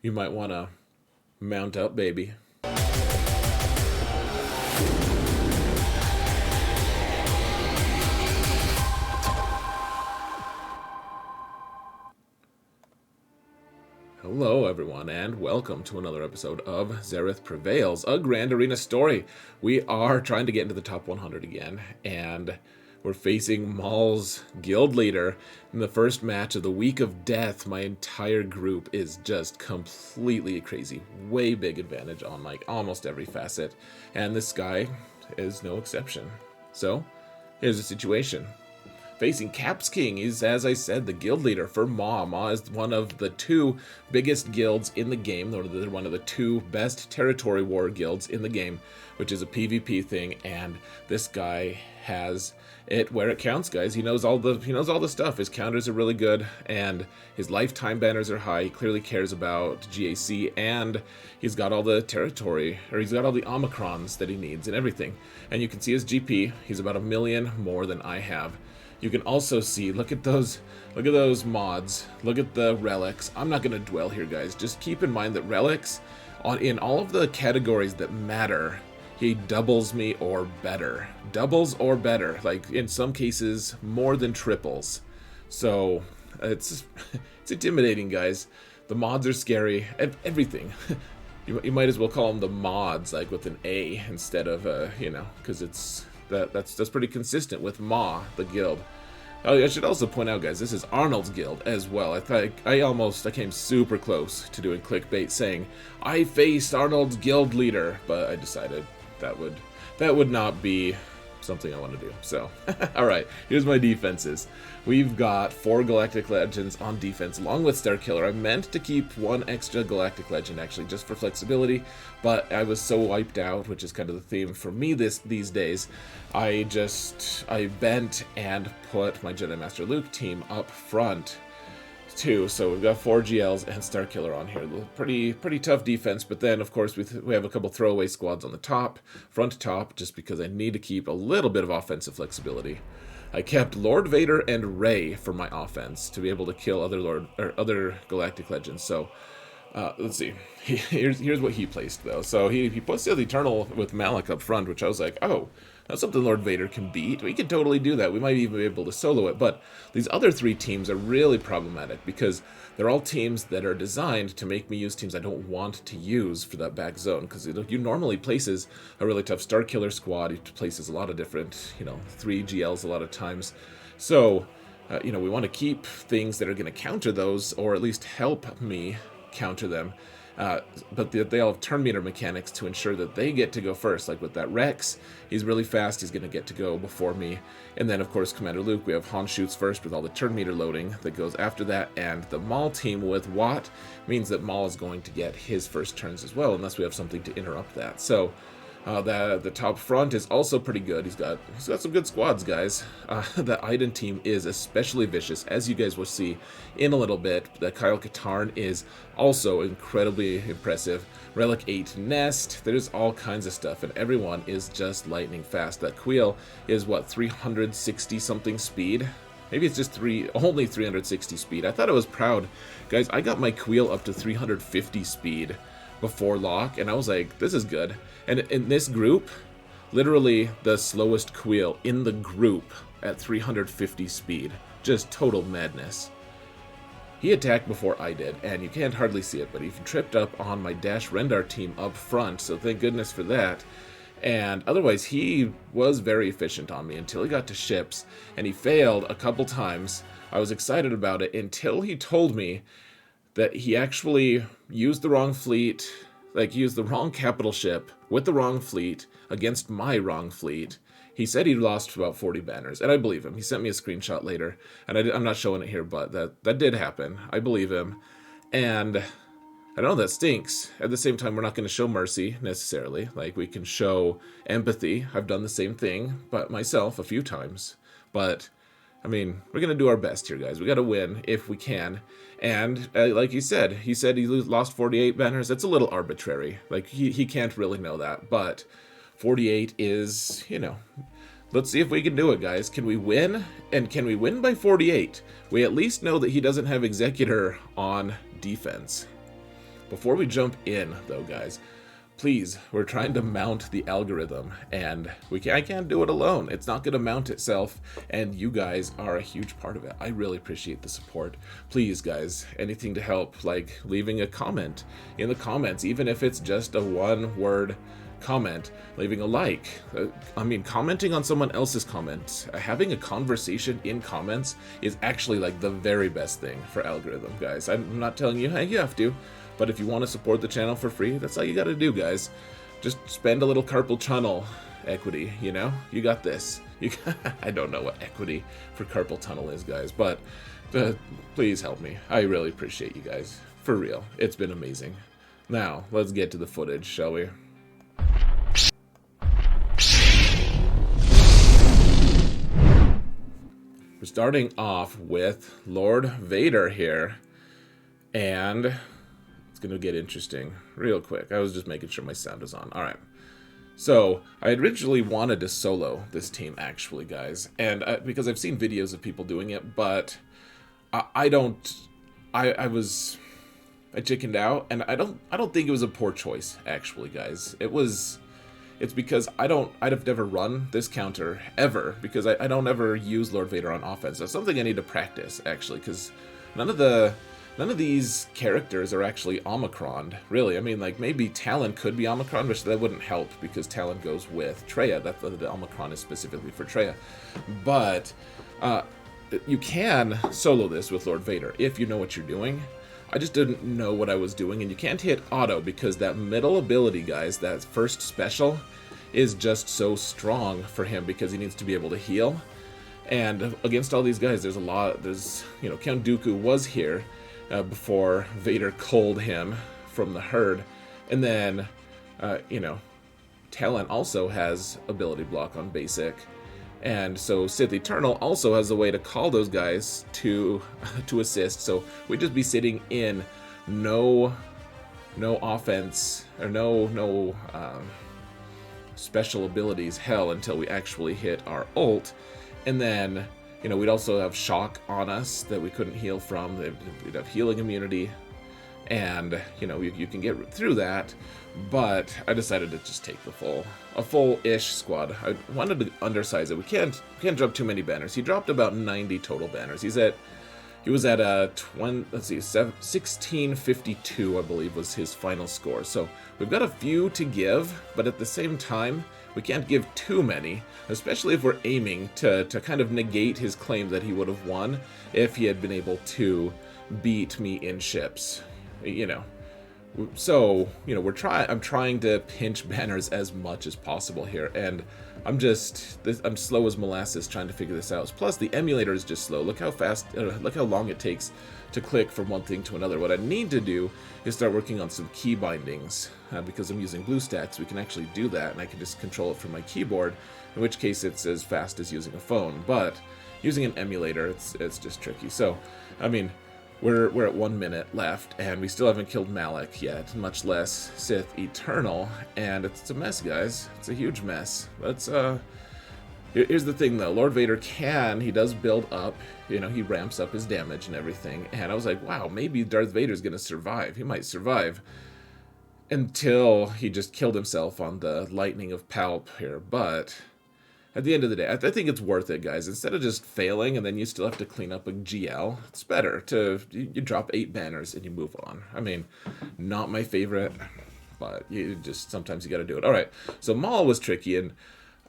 You might want to mount up, baby. Hello, everyone, and welcome to another episode of Xaereth Prevails, a Grand Arena story. We are trying to get into the top 100 again, and we're facing Maul's guild leader in the first match of the Week of Death. My entire group is just completely crazy. Way big advantage on like almost every facet, and this guy is no exception. So, here's the situation. Facing Caps King is, as I said, the guild leader for Maw. Maw is one of the two biggest guilds in the game. They're one of the two best territory war guilds in the game, which is a PvP thing, and this guy has it where it counts, guys. He knows all the stuff. His counters are really good, and his lifetime banners are high. He clearly cares about GAC, and he's got all the territory, or he's got all the Omicrons that he needs and everything. And you can see his GP. He's about 1 million more than I have. You can also see, look at those mods, look at the relics. I'm not going to dwell here, guys. Just keep in mind that relics, in all of the categories that matter, he doubles me or better. Doubles or better, like in some cases more than triples. So it's intimidating, guys. The mods are scary, everything. You might as well call them the mods, like with an A instead of, because it's... That's pretty consistent with Maw, the guild. Oh, I should also point out, guys, this is Arnold's guild as well. I came super close to doing clickbait saying I faced Arnold's guild leader, but I decided that would not be something I want to do. So, all right, here's my defenses. We've got 4 Galactic Legends on defense, along with Starkiller. I meant to keep 1 extra Galactic Legend, actually, just for flexibility, but I was so wiped out, which is kind of the theme for me these days. I bent and put my Jedi Master Luke team up front, too. So we've got 4 GLs and Starkiller on here. Pretty tough defense, but then of course we have a couple throwaway squads on the front top, just because I need to keep a little bit of offensive flexibility. I kept Lord Vader and Rey for my offense to be able to kill other Galactic Legends. So let's see. Here's what he placed though. So he puts the Eternal with Malak up front, which I was like, oh, that's something Lord Vader can beat. We could totally do that. We might even be able to solo it. But these other 3 teams are really problematic because they're all teams that are designed to make me use teams I don't want to use for that back zone. Because you normally places a really tough Starkiller squad. He places a lot of different, 3 GLs a lot of times. So, we want to keep things that are going to counter those, or at least help me counter them. But they all have turn meter mechanics to ensure that they get to go first. Like with that Rex, he's really fast, he's going to get to go before me. And then, of course, Commander Luke, we have Han shoots first with all the turn meter loading that goes after that. And the Maul team with Watt means that Maul is going to get his first turns as well, unless we have something to interrupt that. So the top front is also pretty good. He's got some good squads, guys. The Iden team is especially vicious, as you guys will see in a little bit. The Kyle Katarn is also incredibly impressive. Relic 8 Nest, there's all kinds of stuff, and everyone is just lightning fast. That Queel is, what, 360 something speed? Maybe it's just only 360 speed. I thought I was proud. Guys, I got my Queel up to 350 speed before lock, and I was like, this is good. And in this group, literally the slowest Queel in the group at 350 speed. Just total madness. He attacked before I did, and you can't hardly see it, but he tripped up on my Dash Rendar team up front, so thank goodness for that. And otherwise, he was very efficient on me until he got to ships, and he failed a couple times. I was excited about it until he told me that he actually used the wrong fleet, used the wrong capital ship with the wrong fleet against my wrong fleet. He said he lost about 40 banners, and I believe him. He sent me a screenshot later, and I'm not showing it here, but that did happen. I believe him, and I know that stinks. At the same time, we're not going to show mercy, necessarily. Like, we can show empathy. I've done the same thing, but myself, a few times. But, I mean, we're going to do our best here, guys. We got to win if we can. And, like he said he lost 48 banners. That's a little arbitrary. Like, he can't really know that. But 48 is, let's see if we can do it, guys. Can we win? And can we win by 48? We at least know that he doesn't have Executor on defense. Before we jump in, though, guys, please, we're trying to mount the algorithm, and I can't do it alone. It's not going to mount itself, and you guys are a huge part of it. I really appreciate the support. Please, guys, anything to help, like leaving a comment in the comments, even if it's just a one-word comment, leaving a like. I mean, commenting on someone else's comments, having a conversation in comments is actually like the very best thing for algorithm, guys. I'm not telling you, hey, you have to. But if you want to support the channel for free, that's all you got to do, guys. Just spend a little carpal tunnel equity, you know? You got this. I don't know what equity for carpal tunnel is, guys, but please help me. I really appreciate you guys. For real. It's been amazing. Now, let's get to the footage, shall we? We're starting off with Lord Vader here, and it's going to get interesting real quick. I was just making sure my sound is on. All right. So I originally wanted to solo this team, actually, guys, and because I've seen videos of people doing it, but I chickened out, and I don't think it was a poor choice, actually, guys. It's because I'd have never run this counter ever, because I don't ever use Lord Vader on offense. That's something I need to practice, actually, because none of these characters are actually Omicron, really. I mean, like, maybe Talon could be Omicron, which that wouldn't help because Talon goes with Traya. The Omicron is specifically for Traya. But you can solo this with Lord Vader if you know what you're doing. I just didn't know what I was doing, and you can't hit auto because that middle ability, guys, that first special, is just so strong for him because he needs to be able to heal. And against all these guys, there's, you know, Count Dooku was here before Vader culled him from the herd. And then, you know, Talon also has ability block on basic. And so Sith Eternal also has a way to call those guys to assist. So we'd just be sitting in no offense or no special abilities hell until we actually hit our ult. And then, you know, we'd also have shock on us that we couldn't heal from. We'd have healing immunity. And, you know, you can get through that. But I decided to just take a full-ish squad. I wanted to undersize it. We can't drop too many banners. He dropped about 90 total banners. He was at 1652, I believe, was his final score. So we've got a few to give, but at the same time, we can't give too many, especially if we're aiming to kind of negate his claim that he would have won if he had been able to beat me in ships, you know. So, you know, I'm trying to pinch banners as much as possible here, and I'm slow as molasses trying to figure this out. Plus, the emulator is just slow. Look how long it takes to click from one thing to another. What I need to do is start working on some key bindings, because I'm using BlueStacks. We can actually do that, and I can just control it from my keyboard, in which case it's as fast as using a phone. But using an emulator, it's just tricky. So, I mean, we're at 1 minute left, and we still haven't killed Malak yet, much less Sith Eternal, and it's a mess, guys. It's a huge mess. Here's the thing, though. Lord Vader he does build up, you know, he ramps up his damage and everything, and I was like, wow, maybe Darth Vader's gonna survive. He might survive. Until he just killed himself on the lightning of Palp here, but at the end of the day, I think it's worth it, guys. Instead of just failing and then you still have to clean up a GL, it's better you drop 8 banners and you move on. I mean, not my favorite, but sometimes you got to do it. All right, so Maul was tricky, and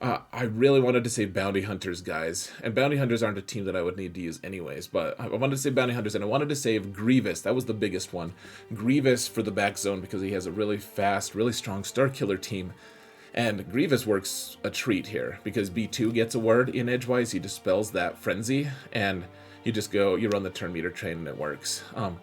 I really wanted to say Bounty Hunters, guys. And Bounty Hunters aren't a team that I would need to use anyways, but I wanted to say Bounty Hunters, and I wanted to save Grievous. That was the biggest one. Grievous for the back zone because he has a really fast, really strong Starkiller team. And Grievous works a treat here, because B2 gets a word in Edgewise, he dispels that frenzy, and you run the turn meter train and it works. I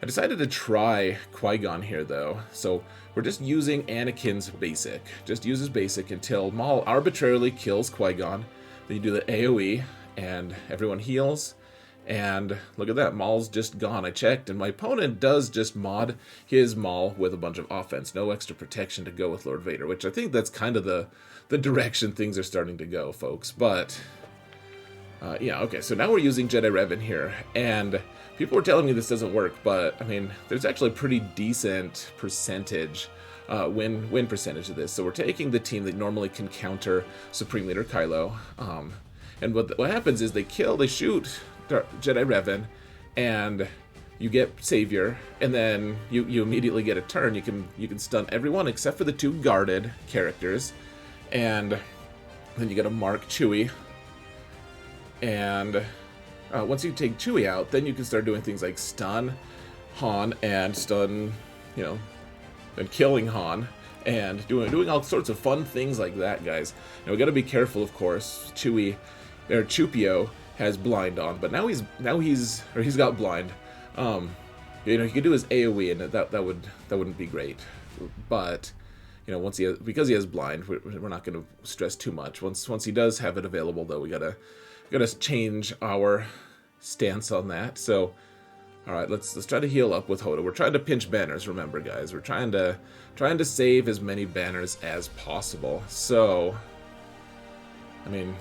decided to try Qui-Gon here, though, so we're just using Anakin's basic. Just uses basic until Maul arbitrarily kills Qui-Gon, then you do the AoE, and everyone heals. And look at that, Maul's just gone. I checked, and my opponent does just mod his Maul with a bunch of offense. No extra protection to go with Lord Vader, which I think that's kind of the direction things are starting to go, folks. But, yeah, okay, so now we're using Jedi Revan here. And People were telling me this doesn't work, but I mean, there's actually a pretty decent percentage, win percentage of this. So we're taking the team that normally can counter Supreme Leader Kylo, and what happens is they shoot Jedi Revan, and you get Savior, and then you immediately get a turn. You can stun everyone except for the 2 guarded characters, and then you get to mark Chewie, and once you take Chewie out, then you can start doing things like stun Han and stun, and killing Han, and doing all sorts of fun things like that, guys. Now we got to be careful, of course. Chupio has blind on, but now he's got blind. He could do his AOE, and that wouldn't be great. But because he has blind, we're not going to stress too much. Once he does have it available, though, we gotta change our stance on that. So, all right, let's try to heal up with Hoda. We're trying to pinch banners. Remember, guys, we're trying to save as many banners as possible. So, I mean,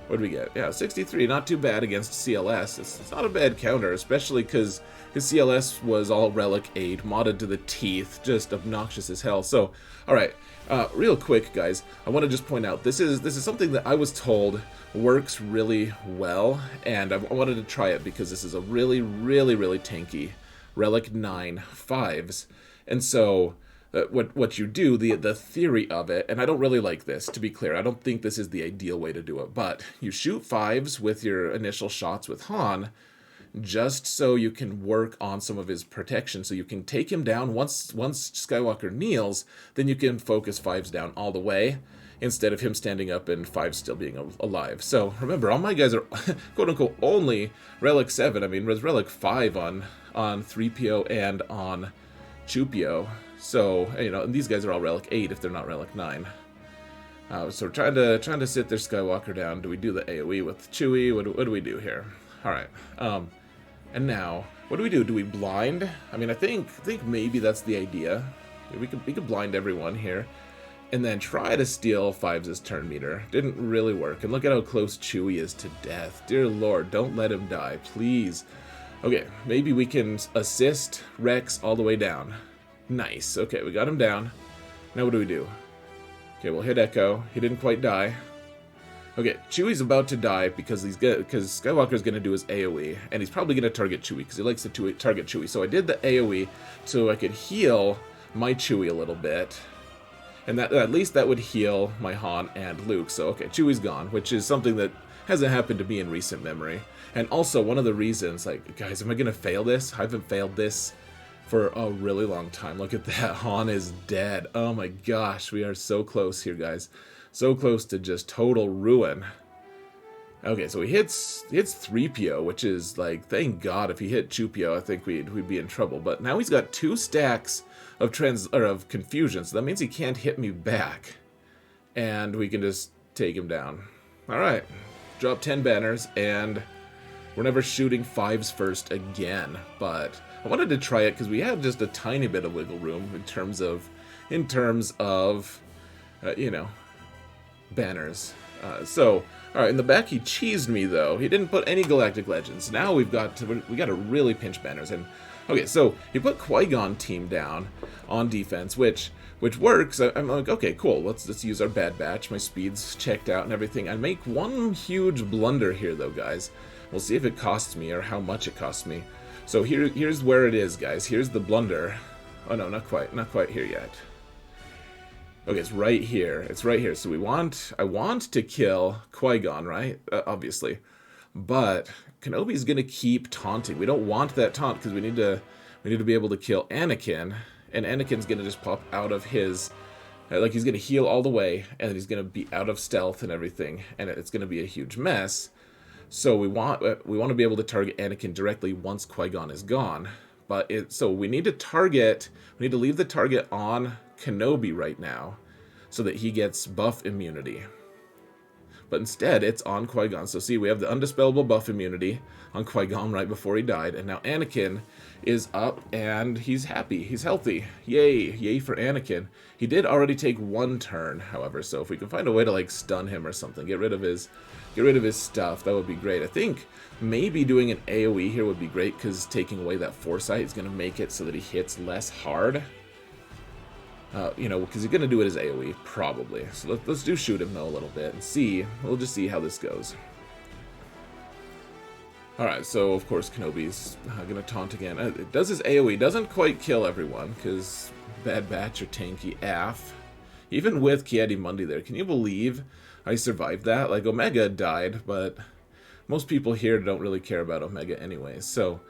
what do we get? Yeah, 63, not too bad against CLS. It's not a bad counter, especially because his CLS was all Relic 8, modded to the teeth, just obnoxious as hell. So, all right, real quick, guys, I want to just point out, this is something that I was told works really well, and I wanted to try it because this is a really, really, really tanky Relic 9 5s. And so what you do, the theory of it, and I don't really like this, to be clear, I don't think this is the ideal way to do it, but you shoot 5s with your initial shots with Han, just so you can work on some of his protection, so you can take him down. Once Skywalker kneels, then you can focus 5s down all the way, instead of him standing up and 5 still being alive. So remember, all my guys are quote-unquote only Relic 7. I mean, there's Relic 5 on 3PO and on Chupio. So, and these guys are all Relic 8 if they're not Relic 9. So we're trying to sit their Skywalker down. Do we do the AoE with Chewie? What do we do here? All right. And now, what do we do? Do we blind? I mean, I think maybe that's the idea. We could blind everyone here, and then try to steal 5's turn meter. Didn't really work. And look at how close Chewie is to death. Dear Lord, don't let him die, please. Okay, maybe we can assist Rex all the way down. Nice. Okay, we got him down. Now what do we do? Okay, we'll hit Echo. He didn't quite die. Okay, Chewie's about to die because Skywalker's going to do his AoE, and he's probably going to target Chewie because he likes to target Chewie. So I did the AoE so I could heal my Chewie a little bit, and at least that would heal my Han and Luke. So okay, Chewie's gone, which is something that hasn't happened to me in recent memory. And also one of the reasons, like, guys, am I going to fail this? I haven't failed this for a really long time. Look at that. Han is dead. Oh my gosh, we are so close here, guys. So close to just total ruin. Okay, so he hits 3PO, which is like, thank God. If he hit Chupio, I think we'd be in trouble. But now he's got 2 stacks of confusion, so that means he can't hit me back, and we can just take him down. All right, drop 10 banners, and we're never shooting 5s first again. But I wanted to try it because we have just a tiny bit of wiggle room in terms of banners. So, all right, in the back he cheesed me though. He didn't put any Galactic Legends. Now we got to really pinch banners. And okay, so he put Qui-Gon team down on defense, which works. I'm like, okay, cool. Let's use our Bad Batch. My speed's checked out and everything. I make one huge blunder here though, guys. We'll see if it costs me or how much it costs me. So here's where it is, guys. Here's the blunder. Oh no, not quite here yet. Okay, it's right here. It's right here. So I want to kill Qui-Gon, right? Obviously. But Kenobi's gonna keep taunting. We don't want that taunt because we need to be able to kill Anakin, and Anakin's gonna just pop out of his like he's gonna heal all the way, and he's gonna be out of stealth and everything, and it's gonna be a huge mess. So we want to be able to target Anakin directly once Qui-Gon is gone. So we need to leave the target on Kenobi right now so that he gets buff immunity. but instead it's on Qui-Gon. So see, we have the undispellable buff immunity on Qui-Gon right before he died, and now Anakin is up and he's happy, he's healthy. Yay for Anakin. He did already take 1 turn, however, so if we can find a way to like stun him or something, get rid of his stuff, that would be great. I think maybe doing an AoE here would be great, because taking away that foresight is going to make it so that he hits less hard. You know, because he's going to do it as AoE, probably. So let's do shoot him, though, a little bit, and see. We'll just see how this goes. Alright, so, of course, Kenobi's going to taunt again. It does his AoE. Doesn't quite kill everyone, because Bad Batch or tanky AF. Even with Ki-Adi-Mundi there, can you believe I survived that? Like, Omega died, but most people here don't really care about Omega anyways. So,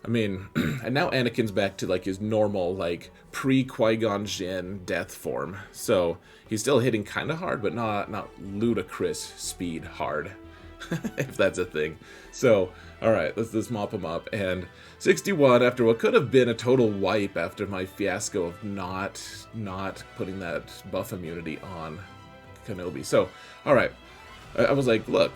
I mean, and now Anakin's back to, like, his normal, like, pre-Qui-Gon Jinn death form. So, he's still hitting kind of hard, but not ludicrous speed hard, if that's a thing. So, alright, let's mop him up. And 61 after what could have been a total wipe after my fiasco of not putting that buff immunity on Kenobi. So, alright. I was like, look,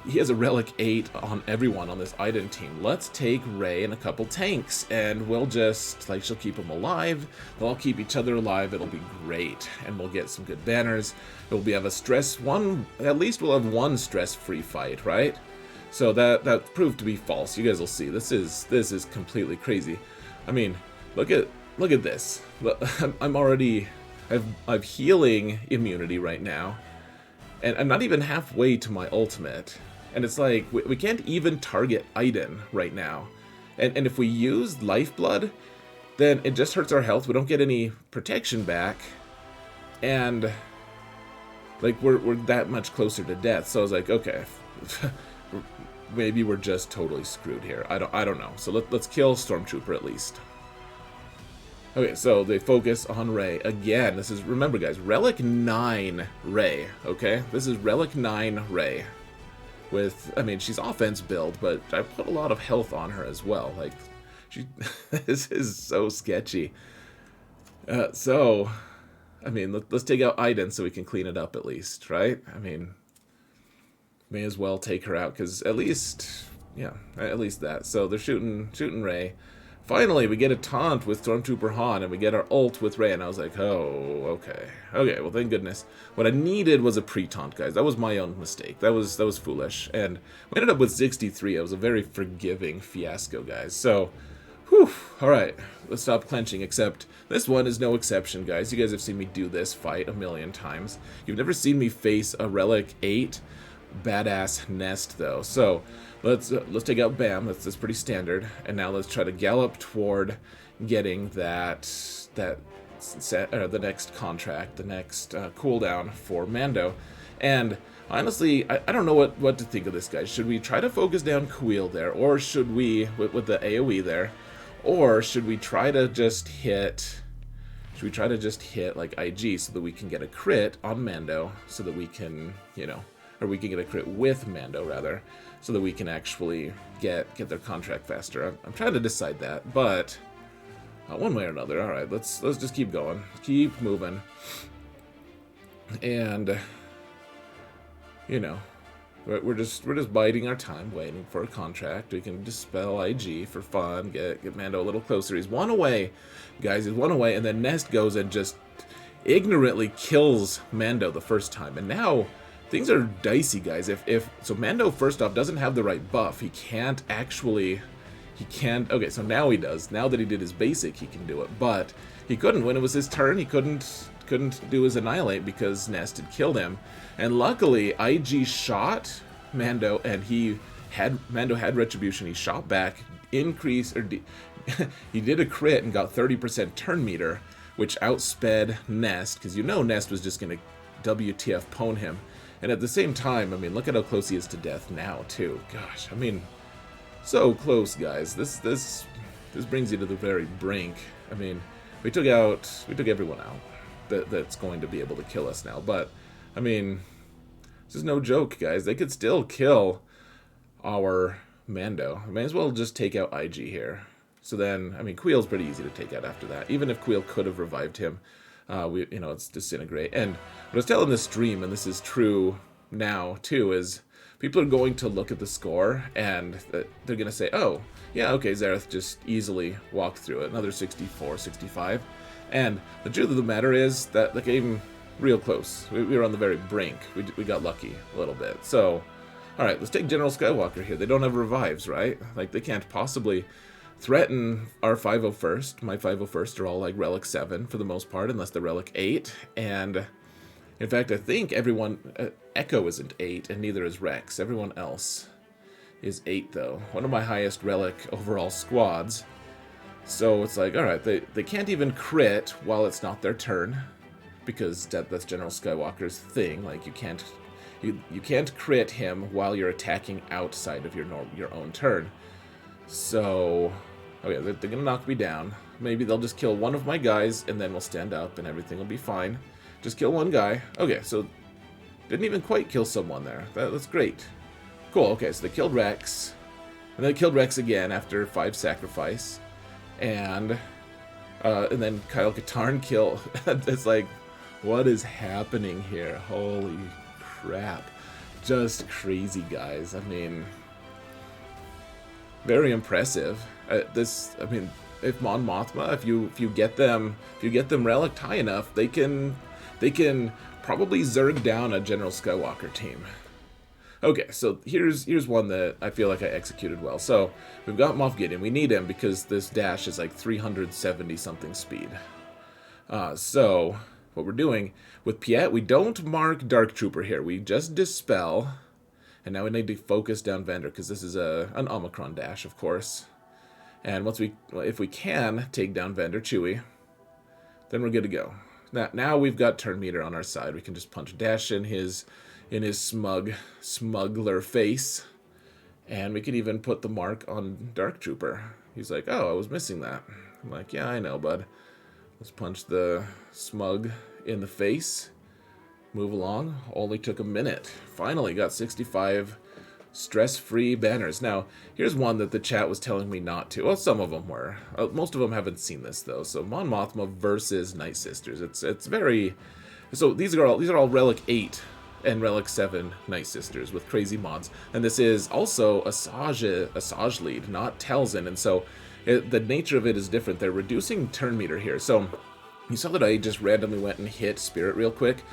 he has a Relic 8 on everyone on this Iden team. Let's take Rey and a couple tanks, and we'll just, like, she'll keep them alive. They'll all keep each other alive. It'll be great, and we'll get some good banners. It'll be at least we'll have one stress-free fight, right? So that proved to be false. You guys will see. This is completely crazy. I mean, look at this. I'm already, I've healing immunity right now. And I'm not even halfway to my ultimate. And it's like, we can't even target Iden right now. And if we use Lifeblood, then it just hurts our health. We don't get any protection back. And, like, we're that much closer to death. So I was like, okay, maybe we're just totally screwed here. I don't know. So let's kill Stormtrooper at least. Okay, so they focus on Rey. Again, this is, remember guys, Relic 9 Rey, okay? This is Relic 9 Rey. With, I mean, she's offense build, but I put a lot of health on her as well. Like, this is so sketchy. So, I mean, let's take out Iden so we can clean it up at least, right? I mean, may as well take her out, because at least, yeah, at least that. So they're shooting Rey. Finally, we get a taunt with Stormtrooper Han, and we get our ult with Rey, and I was like, oh, okay. Okay, well, thank goodness. What I needed was a pre-taunt, guys. That was my own mistake. That was foolish. And we ended up with 63. It was a very forgiving fiasco, guys. So, whew, all right. Let's stop clenching, except this one is no exception, guys. You guys have seen me do this fight a million times. You've never seen me face a Relic 8 badass nest, though. So, let's take out Bam. That's pretty standard. And now let's try to gallop toward getting the next contract, the next cooldown for Mando. And honestly, I don't know what to think of this, guys. Should we try to focus down Kuiil there, or should we with the AoE there, or should we try to just hit? Should we try to just hit like IG so that we can get a crit on Mando, so that we can, you know, or we can get a crit with Mando rather, so that we can actually get their contract faster. I'm trying to decide that, but one way or another. All right, let's just keep going, keep moving, and you know, we're just biding our time, waiting for a contract. We can dispel IG for fun, get Mando a little closer. He's one away, guys. He's one away, and then Nest goes and just ignorantly kills Mando the first time, and now things are dicey, guys. So Mando, first off, doesn't have the right buff. He can't. Okay, so now he does. Now that he did his basic, he can do it. But he couldn't when it was his turn. He couldn't do his annihilate because Nest had killed him. And luckily, IG shot Mando, and Mando had retribution. He shot back, he did a crit and got 30% turn meter, which outsped Nest, because you know Nest was just gonna WTF pwn him. And at the same time, I mean, look at how close he is to death now, too. Gosh, I mean, so close, guys. This brings you to the very brink. I mean, we took everyone out that's going to be able to kill us now. But, I mean, this is no joke, guys. They could still kill our Mando. I may as well just take out IG here. So then, I mean, Kuiil's pretty easy to take out after that. Even if Kuiil could have revived him. You know, it's disintegrate. And I was telling this stream, and this is true now, too, is people are going to look at the score, and they're going to say, oh, yeah, okay, Xaereth just easily walked through it. Another 64, 65. And the truth of the matter is that the game, real close. We were on the very brink. We got lucky a little bit. So, alright, let's take General Skywalker here. They don't have revives, right? Like, they can't possibly threaten our 501st. My 501st are all like Relic 7 for the most part, unless they're Relic 8. And in fact, I think everyone... Echo isn't 8, and neither is Rex. Everyone else is 8, though. One of my highest Relic overall squads. So it's like, alright, they can't even crit while it's not their turn. Because that's General Skywalker's thing. Like, you can't crit him while you're attacking outside of your own turn. So... oh yeah, they're gonna knock me down. Maybe they'll just kill one of my guys, and then we'll stand up, and everything will be fine. Just kill one guy. Okay, so... didn't even quite kill someone there. That's great. Cool, okay, so they killed Rex. And they killed Rex again after 5 sacrifice. And then Kyle Katarn kill. It's like, what is happening here? Holy crap. Just crazy, guys. I mean... very impressive. If Mon Mothma, if you get them relicked high enough, they can probably zerg down a General Skywalker team. Okay, so here's one that I feel like I executed well. So we've got Moff Gideon. We need him because this dash is like 370 something speed. So what we're doing with Piet, we don't mark Dark Trooper here. We just dispel. And now we need to focus down Vander, because this is an Omicron dash, of course. And if we can take down Vander Chewie, then we're good to go. Now we've got turn meter on our side. We can just punch dash in his smuggler face, and we could even put the mark on Dark Trooper. He's like, oh, I was missing that. I'm like, yeah, I know, bud. Let's punch the smug in the face. Move along. Only took a minute. Finally got 65 stress-free banners. Now, here's one that the chat was telling me not to. Well, some of them were. Most of them haven't seen this, though. So, Mon Mothma versus Night Sisters. It's very... so, these are all Relic 8 and Relic 7 Night Sisters with crazy mods. And this is also Asajj lead, not Talzin. And so, the nature of it is different. They're reducing turn meter here. So, you saw that I just randomly went and hit Spirit real quick.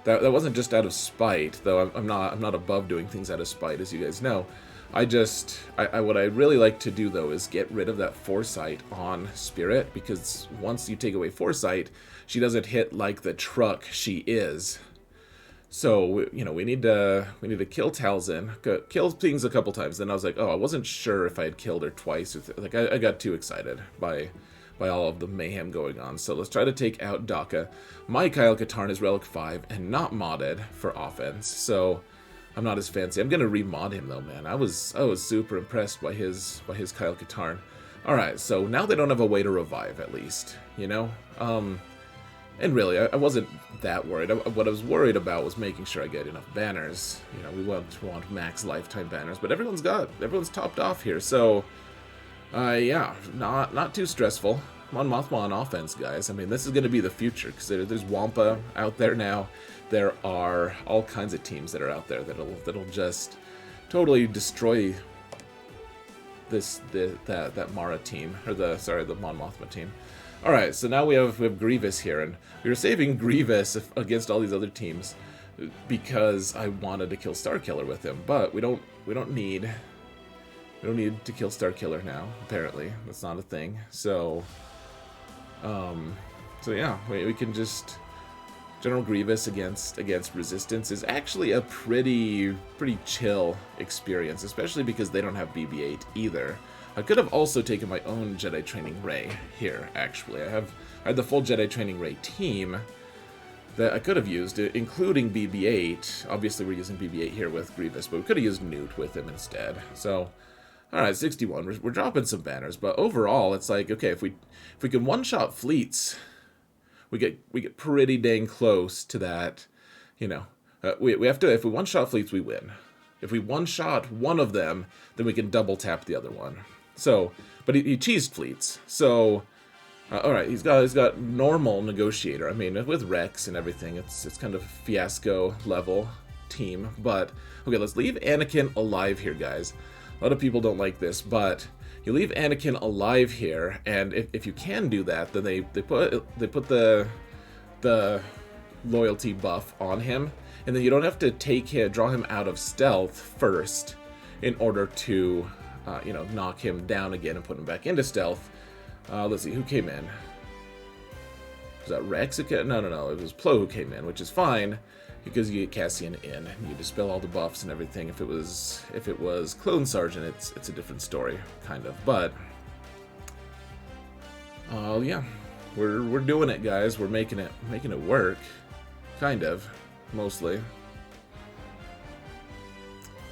That wasn't just out of spite, though. I'm not above doing things out of spite, as you guys know. What I really like to do, though, is get rid of that foresight on Spirit, because once you take away foresight, she doesn't hit like the truck she is. So we need to kill Talzin, kill things a couple times. Then I was like, oh, I wasn't sure if I had killed her twice. I got too excited by all of the mayhem going on. So let's try to take out Daka. My Kyle Katarn is Relic 5 and not modded for offense, so I'm not as fancy. I'm gonna remod him though, man. I was super impressed by his Kyle Katarn. Alright, so now they don't have a way to revive, at least, you know? And really, I wasn't that worried. What I was worried about was making sure I get enough banners. You know, we want max lifetime banners, but everyone's topped off here, so yeah, not too stressful. Mon Mothma on offense, guys. I mean, this is going to be the future, because there's Wampa out there now. There are all kinds of teams that are out there that'll just totally destroy that Mara team, or the Mon Mothma team. All right, so now we have Grievous here, and we were saving Grievous against all these other teams because I wanted to kill Starkiller with him, but we don't need to kill Starkiller now, apparently. That's not a thing. So yeah, we can just... General Grievous against Resistance is actually a pretty chill experience, especially because they don't have BB-8 either. I could have also taken my own Jedi Training Ray here, actually. I had the full Jedi Training Ray team that I could have used, including BB-8. Obviously, we're using BB-8 here with Grievous, but we could have used Newt with him instead. So... alright, 61. We're dropping some banners, but overall, it's like, okay, if we can one-shot fleets, we get pretty dang close to that, you know. We have to, if we one-shot fleets, we win. If we one-shot one of them, then we can double-tap the other one. So, but he cheesed fleets, so... alright, he's got normal Negotiator. I mean, with Rex and everything, it's kind of fiasco level. team, but okay, let's leave Anakin alive here, guys. A lot of people don't like this, but you leave Anakin alive here, and if you can do that, then they put the loyalty buff on him, and then you don't have to draw him out of stealth first in order to you know, knock him down again and put him back into stealth. Let's see, who came in? Was that Rex? No, it was Plo who came in, which is fine because you get Cassian in and you dispel all the buffs and everything. If it was Clone Sergeant, it's a different story, kind of. But yeah, we're doing it, guys. We're making it work, kind of, mostly.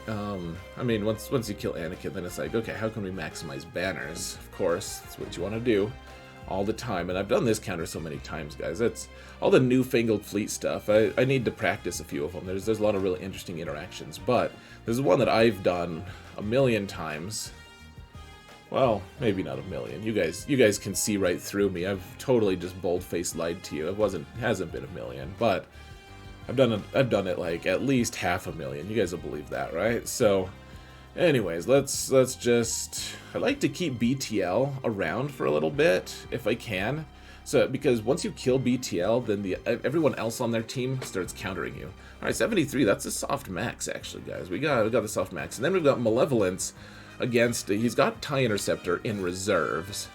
I mean, once you kill Anakin, then it's like, okay, how can we maximize banners? Of course, that's what you want to do all the time, and I've done this counter so many times, guys. It's all the newfangled fleet stuff. I need to practice a few of them. There's a lot of really interesting interactions, but there's one that I've done a million times. Well, maybe not a million. You guys can see right through me. I've totally just bold-faced lied to you. It hasn't been a million, but I've done it like at least 500,000. You guys will believe that, right? So, anyways, let's just. I like to keep BTL around for a little bit if I can. So because once you kill BTL, then everyone else on their team starts countering you. All right, 73. That's a soft max, actually, guys. We got the soft max, and then we've got Malevolence against. He's got TIE Interceptor in reserves.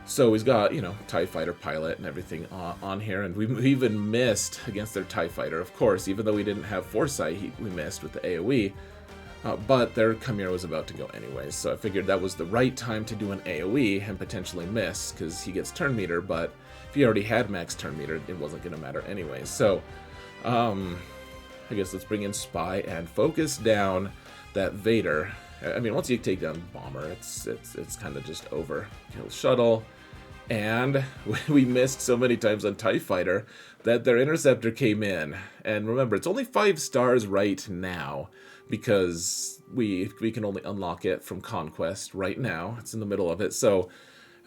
So he's got, you know, TIE Fighter pilot and everything on here, and we even missed against their TIE Fighter, of course, even though we didn't have Foresight, we missed with the AoE, but their Chimera was about to go anyways, so I figured that was the right time to do an AoE and potentially miss, because he gets turn meter, but if he already had max turn meter, it wasn't going to matter anyways. So, I guess let's bring in Spy and focus down that Vader. I mean, once you take down Bomber, it's kind of just over. Kill Shuttle. And we missed so many times on TIE Fighter that their Interceptor came in. And remember, it's only 5 stars right now because we can only unlock it from Conquest right now. It's in the middle of it. So,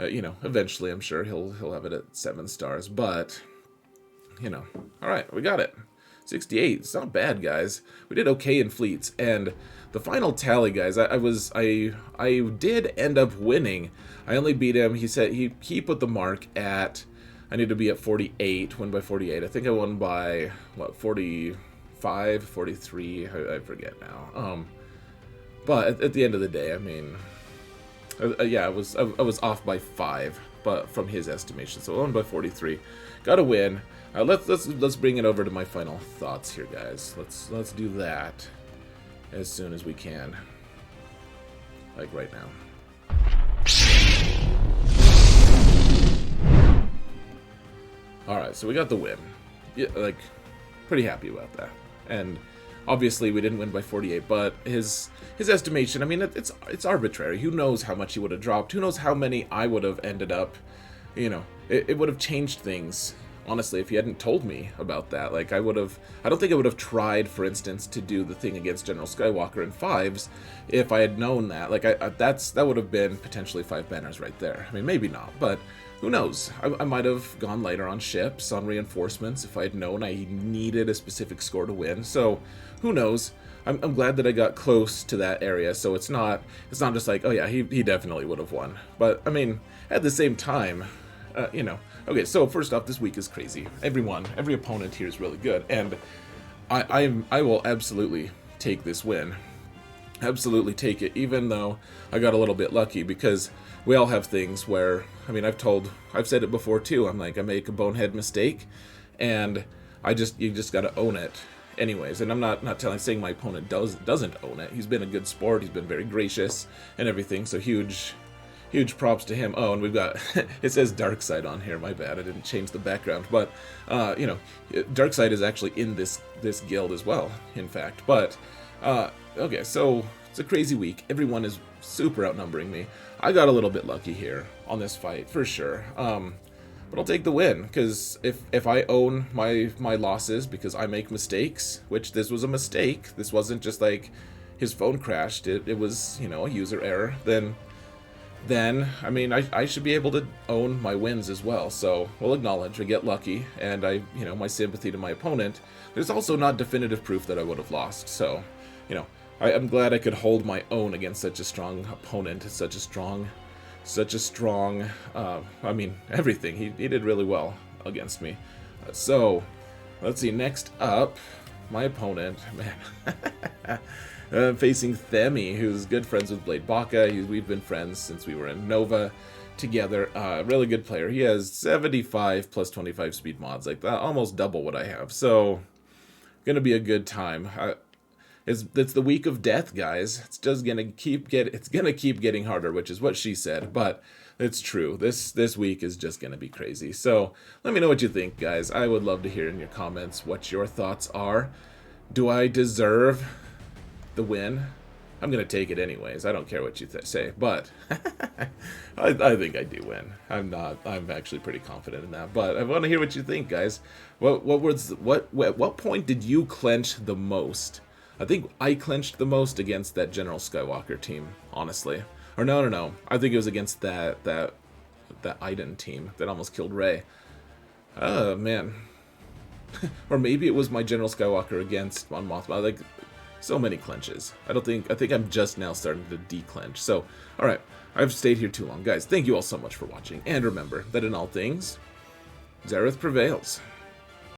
you know, eventually I'm sure he'll have it at 7 stars. But, you know, all right, we got it. 68. It's not bad, guys. We did okay in fleets. And the final tally, guys, I did end up winning. I only beat him. He said he put the mark at, I need to be at 48, win by 48. I think I won by, what, 45, 43, I forget now. But at the end of the day, I mean, yeah, I was off by 5, but from his estimation. So I won by 43. Got a win. Let's bring it over to my final thoughts here, guys. Let's do that as soon as we can, like right now. All right, so we got the win. Yeah, like, pretty happy about that. And obviously we didn't win by 48, but his estimation, I mean, it's arbitrary. Who knows how much he would have dropped? Who knows how many I would have ended up? You know, it would have changed things. Honestly, if he hadn't told me about that, like I don't think I would have tried, for instance, to do the thing against General Skywalker in 5s if I had known that. Like that would have been potentially 5 banners right there. I mean, maybe not, but who knows? I might have gone lighter on ships, on reinforcements, if I had known I needed a specific score to win. So who knows? I'm glad that I got close to that area, so it's not just like, oh yeah, he definitely would have won. But I mean, at the same time, you know. Okay, so first off, this week is crazy. Every opponent here is really good, and I will absolutely take this win. Absolutely take it, even though I got a little bit lucky, because we all have things where, I mean, I've said it before too, I'm like, I make a bonehead mistake, and you just gotta own it anyways. And I'm not saying my opponent doesn't own it. He's been a good sport, he's been very gracious and everything, so huge props to him. Oh, and we've got, it says Darkseid on here, my bad, I didn't change the background, but, you know, Darkseid is actually in this guild as well, in fact. But, okay, so it's a crazy week. Everyone is super outnumbering me. I got a little bit lucky here on this fight, for sure. But I'll take the win, because if I own my losses because I make mistakes, which this was a mistake, this wasn't just like his phone crashed, it was, you know, a user error, then then, I mean, I should be able to own my wins as well. So we'll acknowledge we get lucky, and my sympathy to my opponent. There's also not definitive proof that I would have lost. So, I'm glad I could hold my own against such a strong opponent, such a strong, I mean, everything. He did really well against me. So, let's see, next up, my opponent, man, facing Themi, who's good friends with Blade Baka. We've been friends since we were in Nova together. Really good player. He has 75 plus 25 speed mods, like that, almost double what I have. So, gonna be a good time. It's the week of death, guys. It's just gonna keep getting harder, which is what she said, but it's true. This week is just gonna be crazy. So let me know what you think, guys. I would love to hear in your comments what your thoughts are. Do I deserve the win? I'm gonna take it anyways. I don't care what you say, but I think I do win. I'm actually pretty confident in that. But I want to hear what you think, guys. What point did you clench the most? I think I clenched the most against that General Skywalker team, honestly. Or no. I think it was against that Iden team that almost killed Rey. Oh, man. Or maybe it was my General Skywalker against Mon Mothma. Like, so many clenches. I think I'm just now starting to declench. So, alright. I've stayed here too long. Guys, thank you all so much for watching. And remember that in all things, Xaereth prevails.